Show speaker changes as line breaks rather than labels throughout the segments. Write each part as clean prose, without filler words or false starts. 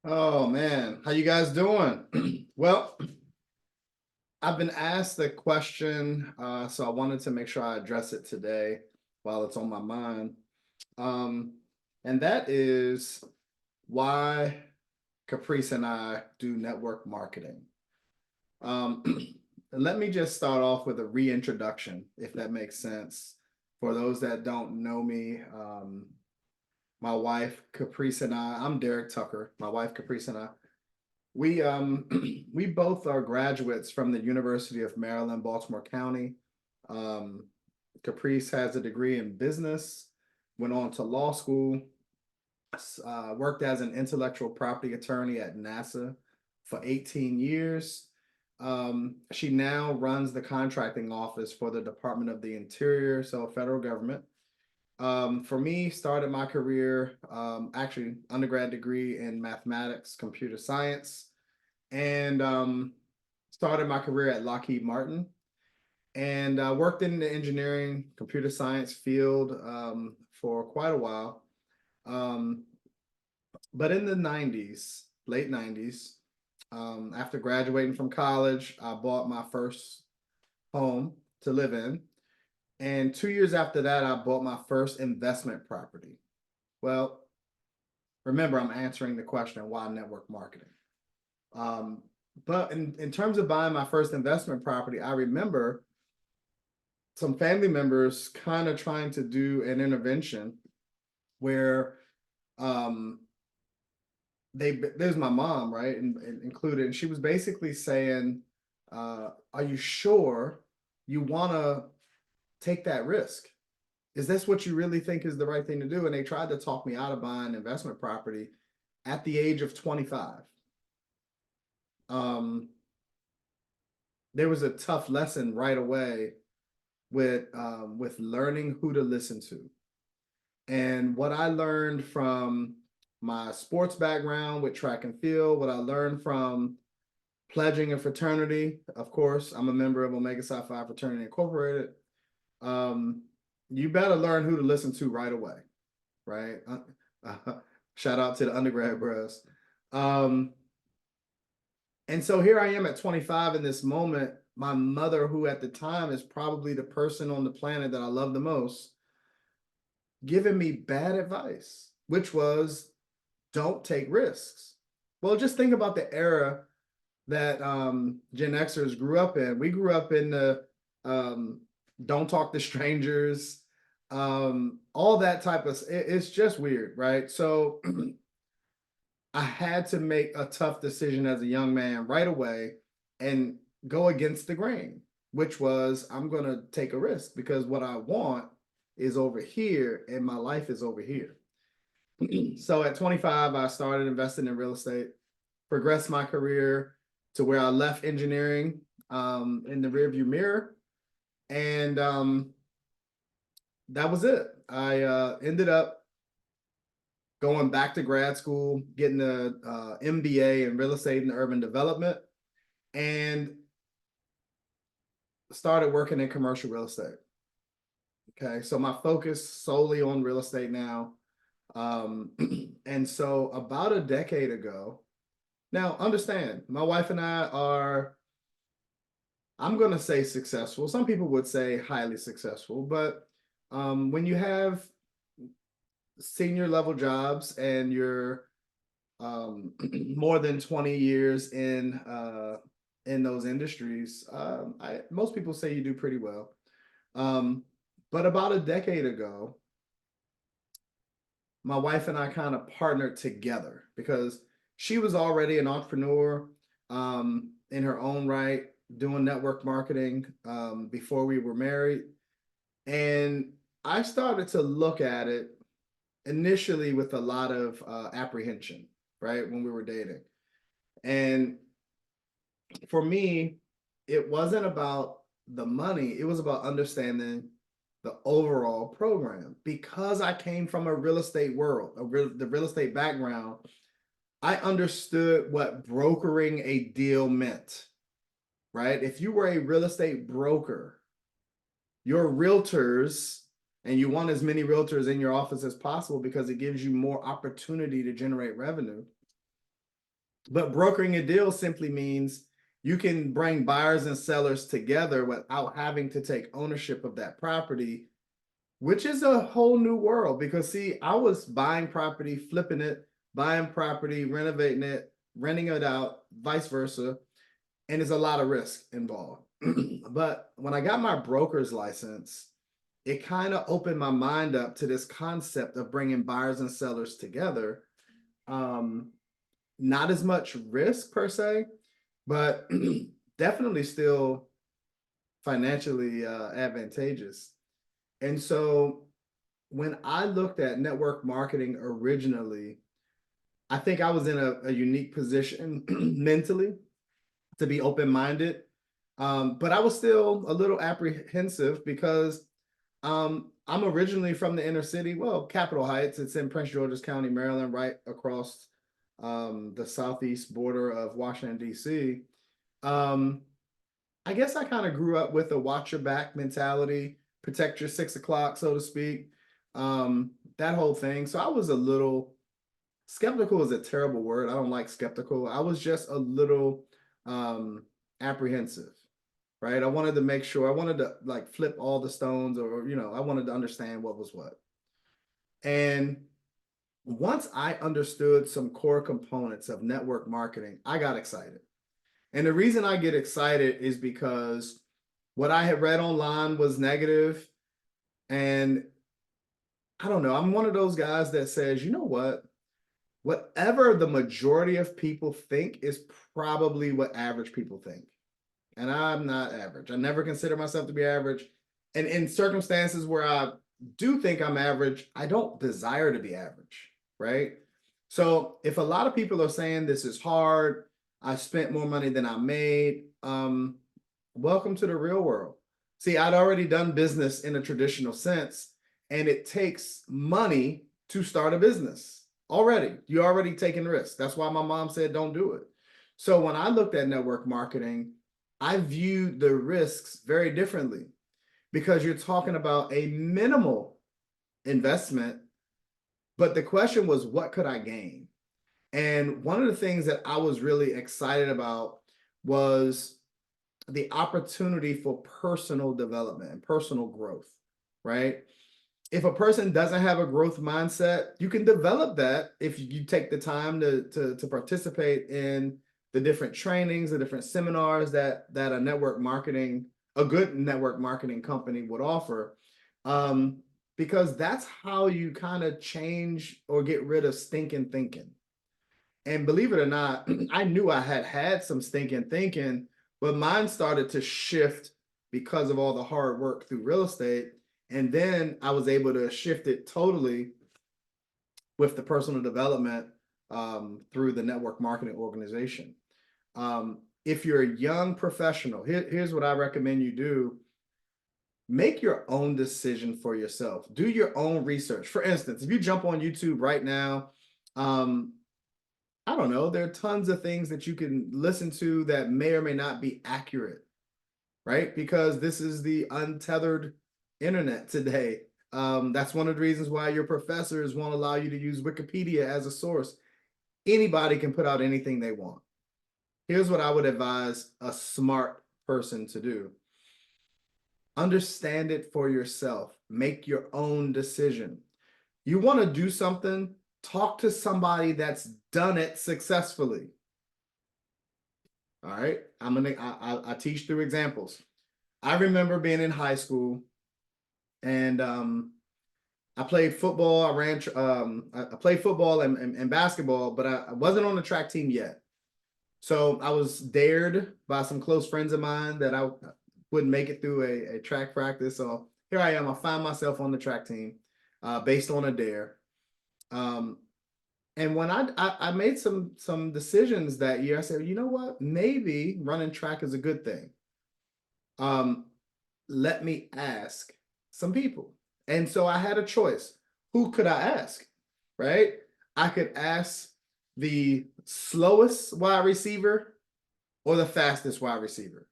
Oh man, how you guys doing? Well, I've been asked the question, so I wanted to make sure I address it today while it's on my mind. Um, and that is why Caprice and I do network marketing. Um, Let me just start off with a reintroduction, if that makes sense. For those that don't know me, my wife Caprice and I'm Derek Tucker. My wife Caprice and I we we both are graduates from the University of Maryland, Baltimore County. Um, Caprice has a degree in business, went on to law school, worked as an intellectual property attorney at NASA for 18 years. She now runs the contracting office for the Department of the Interior, so federal government. For me, started my career actually undergrad degree in mathematics, computer science, and started my career at Lockheed Martin and worked in the engineering, computer science field for quite a while. Um, but in the 90s, late 90s, after graduating from college, I bought my first home to live in. And 2 years after that, I bought my first investment property. Well, remember, I'm answering the question why network marketing. Um, but in terms of buying my first investment property, I remember some family members kind of trying to do an intervention where um, there's my mom, right, and included, and she was basically saying, "Are you sure you want to take that risk? Is this what you really think is the right thing to do?" And they tried to talk me out of buying investment property at the age of 25. Um, there was a tough lesson right away with learning who to listen to. And what I learned from my sports background with track and field, what I learned from pledging a fraternity, of course, I'm a member of Omega Psi Phi Fraternity Incorporated. Um, you better learn who to listen to right away, right? Shout out to the undergrad bros. Um, and so here I am at 25 in this moment. My mother, who at the time is probably the person on the planet that I love the most, giving me bad advice, which was don't take risks. Well, just think about the era that Gen Xers grew up in. We grew up in the um, don't talk to strangers, all that type of. It's just weird, right? So I had to make a tough decision as a young man right away and go against the grain, which was I'm going to take a risk because what I want is over here and my life is over here. So at 25, I started investing in real estate, progressed my career to where I left engineering in the rearview mirror. And that was it. I ended up going back to grad school, getting a MBA in real estate and urban development, and started working in commercial real estate. Okay, so my focus solely on real estate now. And so about a decade ago, now understand, my wife and I are, I'm going to say successful. Some people would say highly successful, but when you have senior level jobs and you're more than 20 years in those industries, most people say you do pretty well. Um, but about a decade ago, my wife and I kind of partnered together because she was already an entrepreneur in her own right, doing network marketing before we were married. And I started to look at it initially with a lot of apprehension, right, when we were dating. And for me, it wasn't about the money, it was about understanding the overall program. Because I came from a real estate world, the real estate background, I understood what brokering a deal meant, right? If you were a real estate broker, your realtors, and you want as many realtors in your office as possible because it gives you more opportunity to generate revenue. But brokering a deal simply means you can bring buyers and sellers together without having to take ownership of that property, which is a whole new world. Because see, I was buying property, flipping it, buying property, renovating it, renting it out, vice versa. And there's a lot of risk involved. But when I got my broker's license, it kind of opened my mind up to this concept of bringing buyers and sellers together. Not as much risk per se, but definitely still financially advantageous. And so when I looked at network marketing originally, I think I was in a unique position mentally to be open-minded. But I was still a little apprehensive because I'm originally from the inner city. Well, Capitol Heights, it's in Prince George's County, Maryland, right across the southeast border of Washington, D.C. I guess I kind of grew up with a watch your back mentality, protect your 6 o'clock, so to speak. That whole thing. So I was a little skeptical is a terrible word. I don't like skeptical. I was just a little apprehensive, right? I wanted to make sure, I wanted to like flip all the stones, or, I wanted to understand what was what. And once I understood some core components of network marketing, I got excited. And the reason I get excited is because what I had read online was negative. And I don't know, I'm one of those guys that says, you know what? Whatever the majority of people think is probably what average people think. And I'm not average. I never consider myself to be average. And in circumstances where I do think I'm average, I don't desire to be average, right? So if a lot of people are saying this is hard, I spent more money than I made, welcome to the real world. See, I'd already done business in a traditional sense, and it takes money to start a business already. You're already taking risks. That's why my mom said don't do it. So when I looked at network marketing, I viewed the risks very differently, because you're talking about a minimal investment, but the question was, what could I gain? And one of the things that I was really excited about was the opportunity for personal development and personal growth, right? If a person doesn't have a growth mindset, you can develop that if you take the time to participate in the different trainings, the different seminars that a good network marketing company would offer. Because that's how you kind of change or get rid of stinking thinking. And believe it or not, I knew I had some stinking thinking, but mine started to shift because of all the hard work through real estate. And then I was able to shift it totally with the personal development through the network marketing organization. If you're a young professional, here's what I recommend you do. Make your own decision for yourself. Do your own research. For instance, if you jump on YouTube right now, I don't know, there are tons of things that you can listen to that may or may not be accurate, right? Because this is the untethered internet today. That's one of the reasons why your professors won't allow you to use Wikipedia as a source. Anybody can put out anything they want. Here's what I would advise a smart person to do. Understand it for yourself. Make your own decision. You want to do something, talk to somebody that's done it successfully. All right. I teach through examples. I remember being in high school, and I played football. I played football and basketball, but I wasn't on the track team yet. So I was dared by some close friends of mine that I wouldn't make it through a track practice. So here I am. I find myself on the track team based on a dare. And when I made some decisions that year, I said, you know what? Maybe running track is a good thing. Let me ask some people. And so I had a choice. Who could I ask? Right? I could ask the slowest wide receiver or the fastest wide receiver.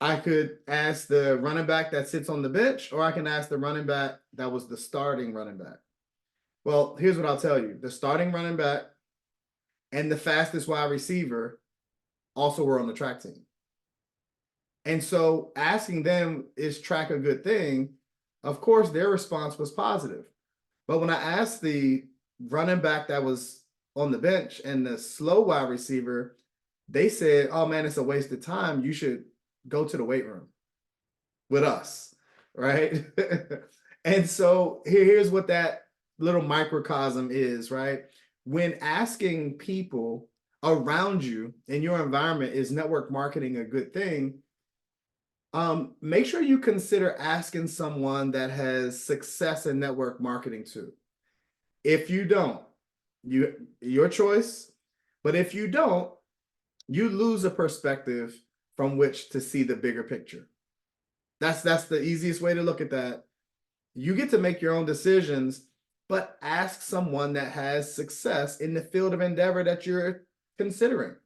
I could ask the running back that sits on the bench, or I can ask the running back that was the starting running back. Well, here's what I'll tell you. The starting running back and the fastest wide receiver also were on the track team. And so asking them, is track a good thing? Of course, their response was positive. But when I asked the running back that was on the bench and the slow wide receiver, they said, oh man, it's a waste of time. You should go to the weight room with us, right? And so here's what that little microcosm is, right? When asking people around you in your environment, is network marketing a good thing? Make sure you consider asking someone that has success in network marketing too. If you don't, your choice. But if you don't, you lose a perspective from which to see the bigger picture. That's the easiest way to look at that. You get to make your own decisions, but ask someone that has success in the field of endeavor that you're considering.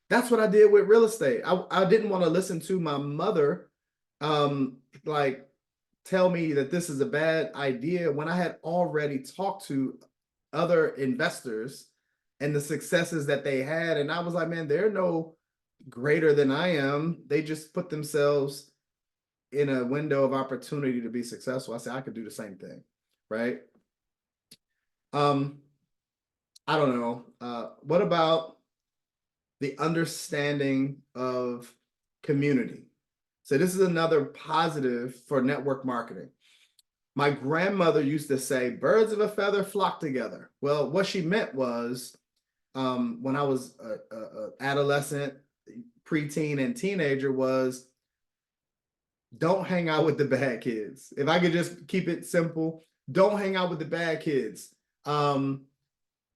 That's what I did with real estate. I didn't want to listen to my mother like tell me that this is a bad idea when I had already talked to other investors and the successes that they had. And I was like, man, they're no greater than I am. They just put themselves in a window of opportunity to be successful. I said, I could do the same thing, right? I don't know. What about the understanding of community? So this is another positive for network marketing. My grandmother used to say, birds of a feather flock together. Well, what she meant was when I was a adolescent, preteen, and teenager was, don't hang out with the bad kids. If I could just keep it simple, don't hang out with the bad kids.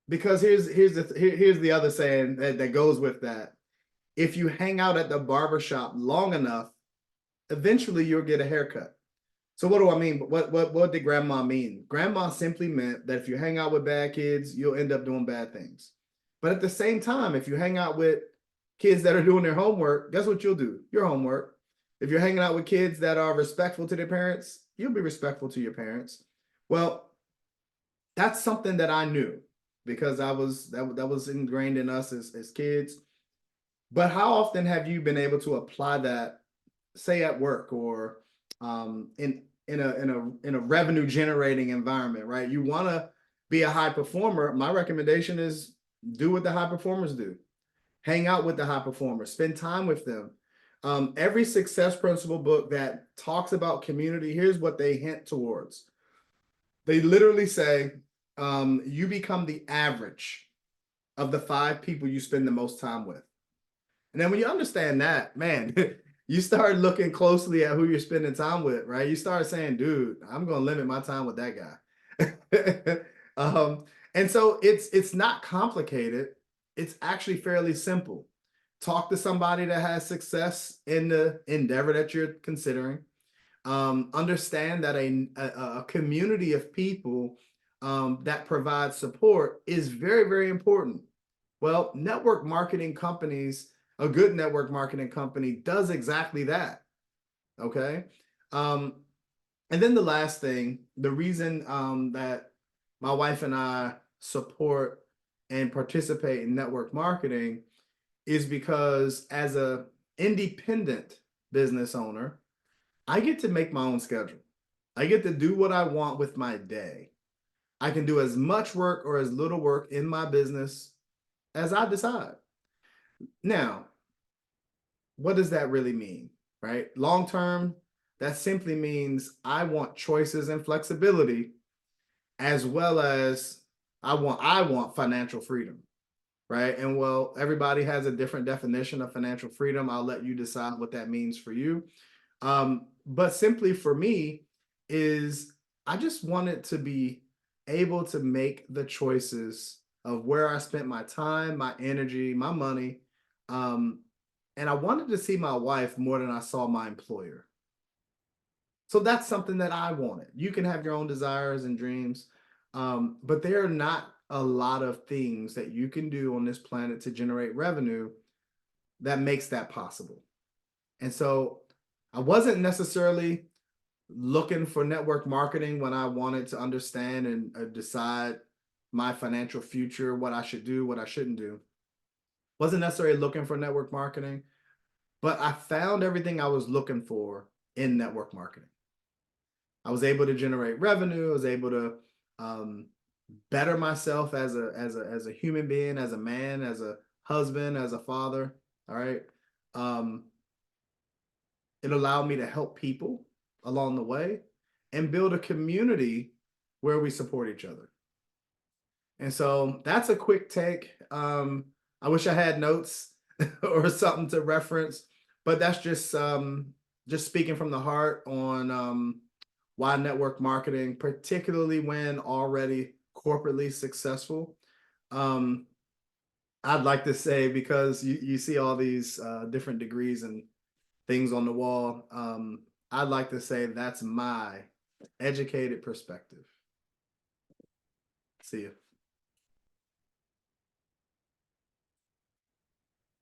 Because here's the other saying that goes with that. If you hang out at the barbershop long enough, eventually you'll get a haircut. So what do I mean? What did grandma mean? Grandma simply meant that if you hang out with bad kids, you'll end up doing bad things. But at the same time, if you hang out with kids that are doing their homework, guess what you'll do? Your homework. If you're hanging out with kids that are respectful to their parents, you'll be respectful to your parents. Well, that's something that I knew because that was ingrained in us as kids. But how often have you been able to apply that, say at work or in a revenue generating environment, right? You want to be a high performer. My recommendation is do what the high performers do. Hang out with the high performers, spend time with them. Every success principle book that talks about community, here's what they hint towards. They literally say, you become the average of the 5 people you spend the most time with. And then when you understand that, man, you start looking closely at who you're spending time with, right? You start saying, dude, I'm going to limit my time with that guy. And so it's not complicated. It's actually fairly simple. Talk to somebody that has success in the endeavor that you're considering. Understand that a community of people that provide support is very, very important. Well, network marketing companies, a good network marketing company does exactly that. Okay. And then the last thing, the reason that my wife and I support and participate in network marketing is because as a independent business owner, I get to make my own schedule. I get to do what I want with my day. I can do as much work or as little work in my business as I decide. Now, what does that really mean, right? Long term, that simply means I want choices and flexibility, as well as I want financial freedom, right? And well, everybody has a different definition of financial freedom. I'll let you decide what that means for you. But simply for me is I just wanted to be able to make the choices of where I spent my time, my energy, my money. And I wanted to see my wife more than I saw my employer. So that's something that I wanted. You can have your own desires and dreams, but there are not a lot of things that you can do on this planet to generate revenue that makes that possible. And so I wasn't necessarily looking for network marketing when I wanted to understand and decide my financial future, what I should do, what I shouldn't do. Wasn't necessarily looking for network marketing, but I found everything I was looking for in network marketing. I was able to generate revenue. I was able to um, better myself as a human being, as a man, as a husband, as a father. All right. Um, it allowed me to help people along the way and build a community where we support each other. And so that's a quick take. I wish I had notes or something to reference, but that's just speaking from the heart on why network marketing, particularly when already corporately successful. Um, I'd like to say, because you see all these different degrees and things on the wall, I'd like to say that's my educated perspective. See you.